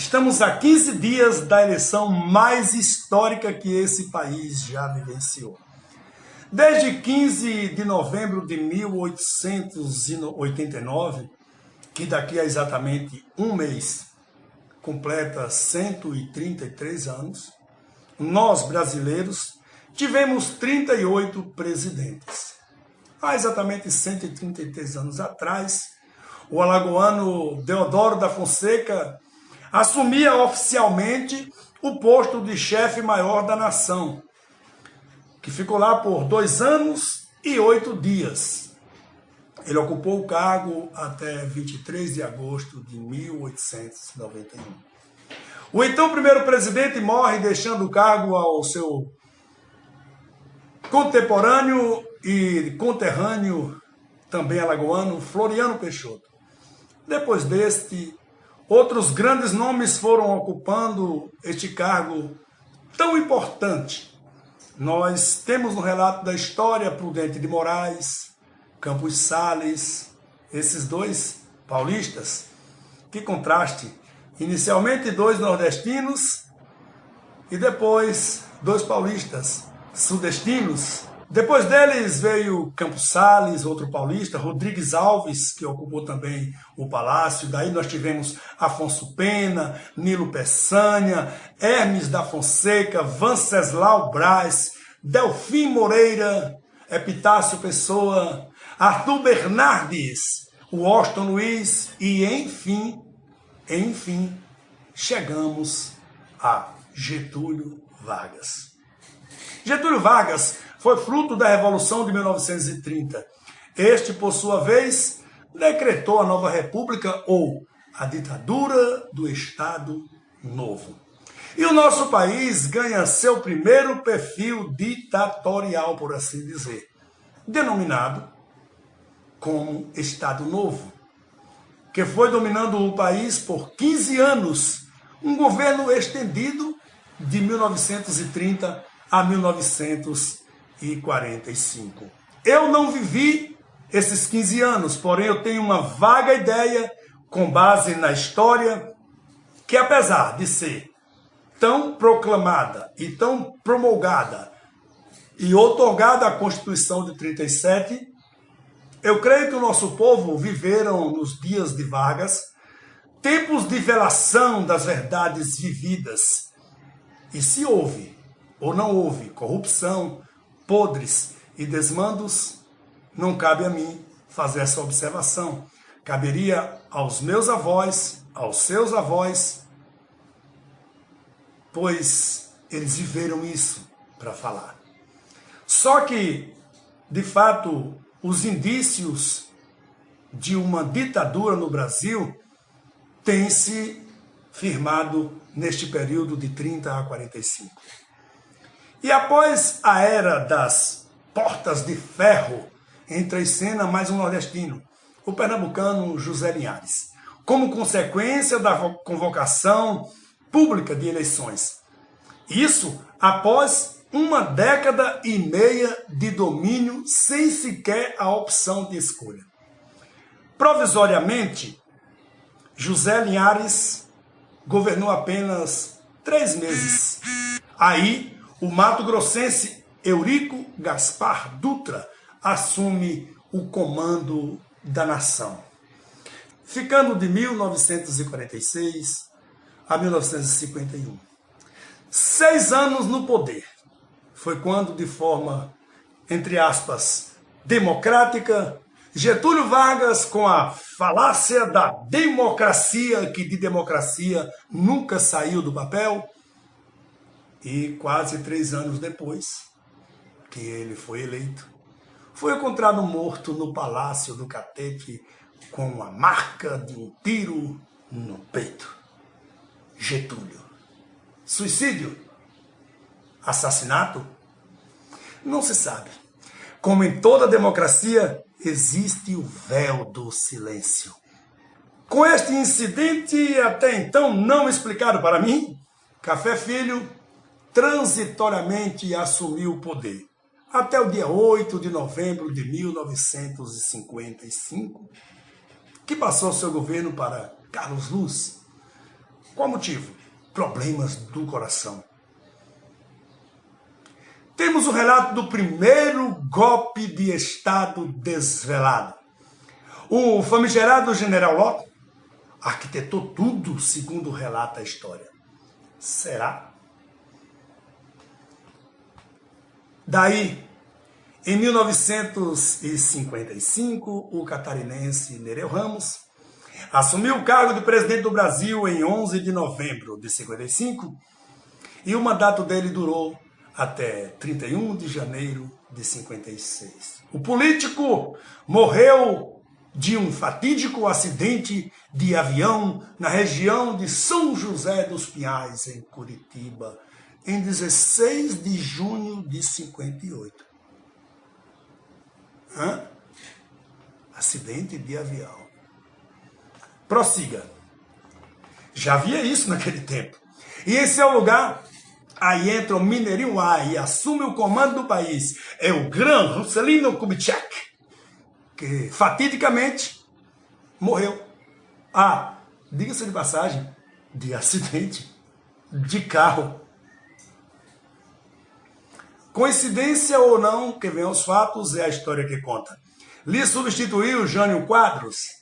Estamos a 15 dias da eleição mais histórica que esse país já vivenciou. Desde 15 de novembro de 1889, que daqui a exatamente um mês completa 133 anos, nós brasileiros tivemos 38 presidentes. Há exatamente 133 anos atrás, o alagoano Deodoro da Fonseca assumia oficialmente o posto de chefe-maior da nação, que ficou lá por 2 anos e 8 dias. Ele ocupou o cargo até 23 de agosto de 1891. O então primeiro presidente morre, deixando o cargo ao seu contemporâneo e conterrâneo, também alagoano, Floriano Peixoto. Depois deste, outros grandes nomes foram ocupando este cargo tão importante. Nós temos no relato da história Prudente de Moraes, Campos Sales, esses dois paulistas. Que contraste! Inicialmente 2 nordestinos e depois 2 paulistas sudestinos. Depois deles veio Campos Sales, outro paulista, Rodrigues Alves, que ocupou também o palácio. Daí nós tivemos Afonso Pena, Nilo Peçanha, Hermes da Fonseca, Venceslau Braz, Delfim Moreira, Epitácio Pessoa, Arthur Bernardes, Washington Luiz e, enfim, chegamos a Getúlio Vargas. Getúlio Vargas foi fruto da Revolução de 1930. Este, por sua vez, decretou a nova república ou a ditadura do Estado Novo. E o nosso país ganha seu primeiro perfil ditatorial, por assim dizer, denominado como Estado Novo, que foi dominando o país por 15 anos, um governo estendido de 1930 a 1945. Eu não vivi esses 15 anos, porém eu tenho uma vaga ideia, com base na história, que apesar de ser tão proclamada e tão promulgada e outorgada a Constituição de 37, eu creio que o nosso povo viveram nos dias de Vargas tempos de velação das verdades vividas. E se houve ou não houve corrupção, podres e desmandos, não cabe a mim fazer essa observação. Caberia aos meus avós, aos seus avós, pois eles viveram isso para falar. Só que, de fato, os indícios de uma ditadura no Brasil têm se firmado neste período de 30 a 45. E após a era das portas de ferro, entra em cena mais um nordestino, o pernambucano José Linhares, como consequência da convocação pública de eleições. Isso após 1,5 décadas de domínio sem sequer a opção de escolha. Provisoriamente, José Linhares governou apenas 3 meses. Aí, o mato-grossense Eurico Gaspar Dutra assume o comando da nação, ficando de 1946 a 1951. 6 anos no poder. Foi quando, de forma, entre aspas, democrática, Getúlio Vargas, com a falácia da democracia, que de democracia nunca saiu do papel, e quase 3 anos depois que ele foi eleito, foi encontrado morto no Palácio do Catete com a marca de um tiro no peito. Getúlio. Suicídio? Assassinato? Não se sabe. Como em toda democracia, existe o véu do silêncio. Com este incidente, até então não explicado para mim, Café Filho transitoriamente assumiu o poder, até o dia 8 de novembro de 1955, que passou seu governo para Carlos Luz, Qual motivo? Problemas do coração. Temos o relato do primeiro golpe de Estado desvelado. O famigerado general Lott arquitetou tudo segundo relata a história. Será? Daí, em 1955, o catarinense Nereu Ramos assumiu o cargo de presidente do Brasil em 11 de novembro de 55 e o mandato dele durou até 31 de janeiro de 56. O político morreu de um fatídico acidente de avião na região de São José dos Pinhais, em Curitiba, em 16 de junho de 58. Acidente de avião. Prossiga. Já havia isso naquele tempo. E em seu lugar, aí entra o Mineirinho A e assume o comando do país. É o Gran Juscelino Kubitschek, que fatidicamente morreu. Diga-se de passagem, de acidente de carro. Coincidência ou não, que vem aos fatos, é a história que conta. Lhe substituiu Jânio Quadros.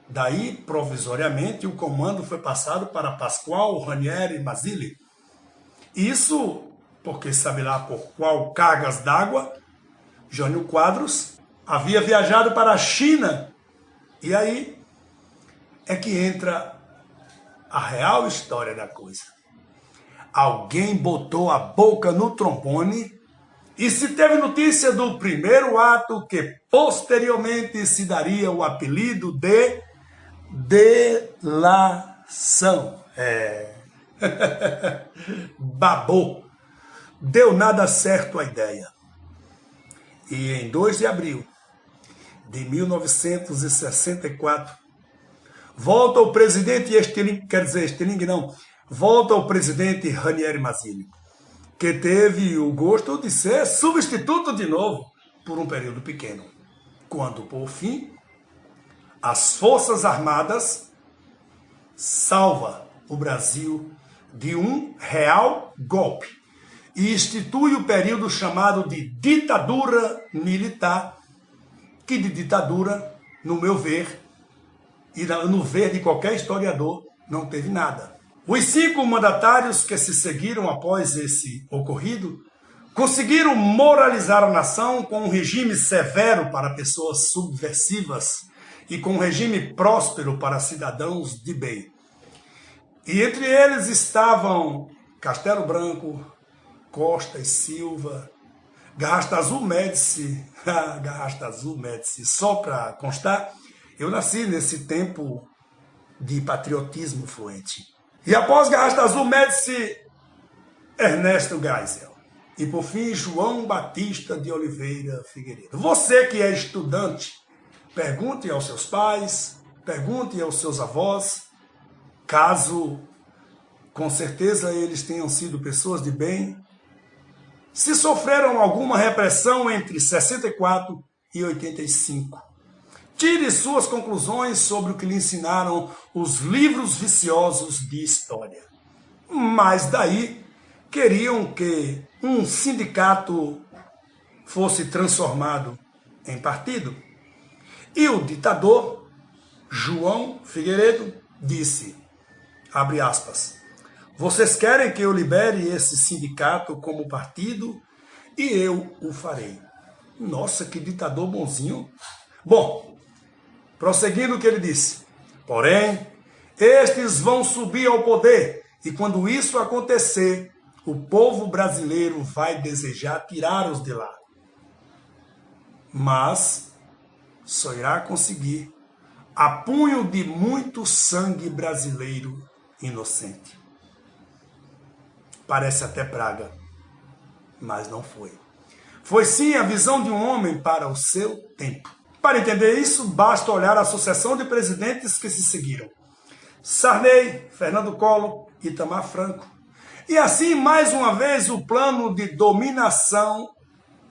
Daí, provisoriamente, o comando foi passado para Pascoal Ranieri Mazzilli. Isso porque, sabe lá por qual cargas d'água, Jânio Quadros havia viajado para a China. E aí é que entra a real história da coisa. Alguém botou a boca no trombone e se teve notícia do primeiro ato que posteriormente se daria o apelido de delação. Babou. Deu nada certo a ideia. E em 2 de abril de 1964, volta o presidente volta o presidente Ranieri Mazzilli, que teve o gosto de ser substituto de novo por um período pequeno, quando, por fim, as Forças Armadas salva o Brasil de um real golpe e institui o período chamado de ditadura militar, que de ditadura, no meu ver, e no ver de qualquer historiador, não teve nada. Os 5 mandatários que se seguiram após esse ocorrido conseguiram moralizar a nação com um regime severo para pessoas subversivas e com um regime próspero para cidadãos de bem. E entre eles estavam Castelo Branco, Costa e Silva, Garrastazu Médici, só para constar, eu nasci nesse tempo de patriotismo fluente. E após Garrastazu Médici, Ernesto Geisel. E por fim, João Batista de Oliveira Figueiredo. Você que é estudante, pergunte aos seus pais, pergunte aos seus avós, caso com certeza eles tenham sido pessoas de bem, se sofreram alguma repressão entre 64 e 85. Tire suas conclusões sobre o que lhe ensinaram os livros viciosos de história. Mas daí queriam que um sindicato fosse transformado em partido. E o ditador, João Figueiredo, disse, abre aspas, vocês querem que eu libere esse sindicato como partido e eu o farei. Nossa, que ditador bonzinho. Bom, prosseguindo o que ele disse, porém, estes vão subir ao poder e quando isso acontecer, o povo brasileiro vai desejar tirá-los de lá. Mas só irá conseguir a punho de muito sangue brasileiro inocente. Parece até praga, mas não foi. Foi sim a visão de um homem para o seu tempo. Para entender isso, basta olhar a sucessão de presidentes que se seguiram. Sarney, Fernando Collor, Itamar Franco. E assim, mais uma vez, o plano de dominação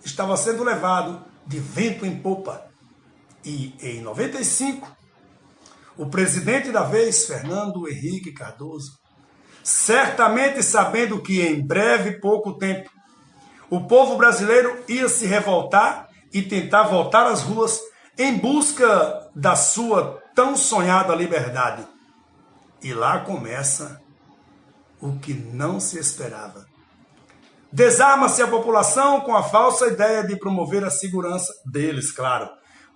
estava sendo levado de vento em popa. E em 95, o presidente da vez, Fernando Henrique Cardoso, certamente sabendo que em breve, pouco tempo, o povo brasileiro ia se revoltar e tentar voltar às ruas em busca da sua tão sonhada liberdade. E lá começa o que não se esperava. Desarma-se a população com a falsa ideia de promover a segurança deles, claro,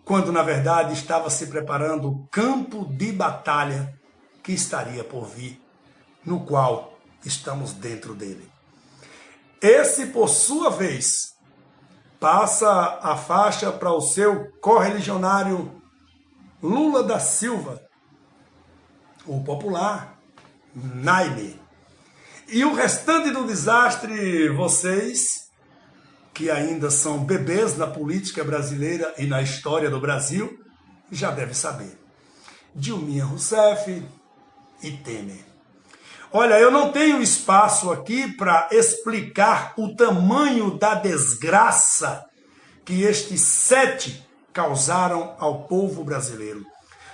quando na verdade estava se preparando o campo de batalha que estaria por vir, no qual estamos dentro dele. Esse, por sua vez, passa a faixa para o seu correligionário Lula da Silva, o popular Naime. E o restante do desastre, vocês, que ainda são bebês na política brasileira e na história do Brasil, já devem saber. Dilma Rousseff e Temer. Olha, eu não tenho espaço aqui para explicar o tamanho da desgraça que estes 7 causaram ao povo brasileiro,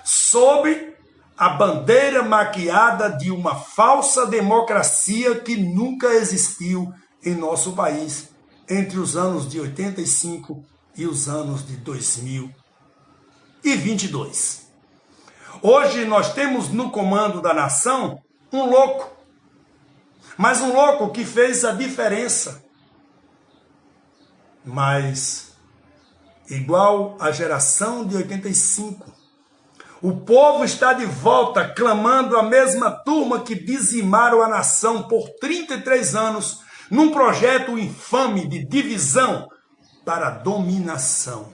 sob a bandeira maquiada de uma falsa democracia que nunca existiu em nosso país entre os anos de 85 e os anos de 2022. Hoje nós temos no comando da nação um louco, mas um louco que fez a diferença. Mas, igual à geração de 85, o povo está de volta clamando a mesma turma que dizimaram a nação por 33 anos num projeto infame de divisão para dominação.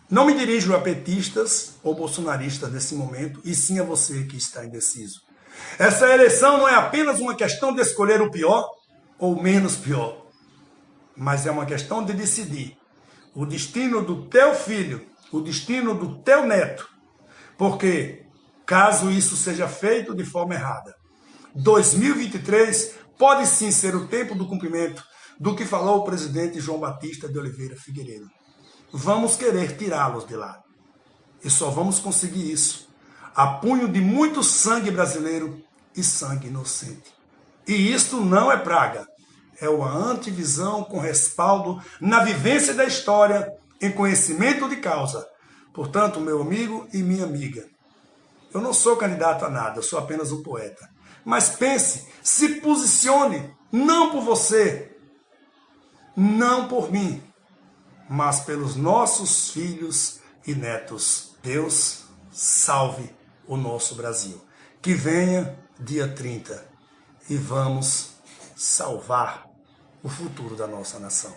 Não me dirijo a petistas ou bolsonaristas nesse momento, e sim a você que está indeciso. Essa eleição não é apenas uma questão de escolher o pior ou menos pior, mas é uma questão de decidir o destino do teu filho, o destino do teu neto, porque caso isso seja feito de forma errada, 2023 pode sim ser o tempo do cumprimento do que falou o presidente João Batista de Oliveira Figueiredo. Vamos querer tirá-los de lá. E só vamos conseguir isso a punho de muito sangue brasileiro e sangue inocente. E isto não é praga, é uma antivisão com respaldo na vivência da história, em conhecimento de causa. Portanto, meu amigo e minha amiga, eu não sou candidato a nada, eu sou apenas um poeta. Mas pense, se posicione, não por você, não por mim, mas pelos nossos filhos e netos. Deus salve o nosso Brasil. Que venha dia 30 e vamos salvar o futuro da nossa nação.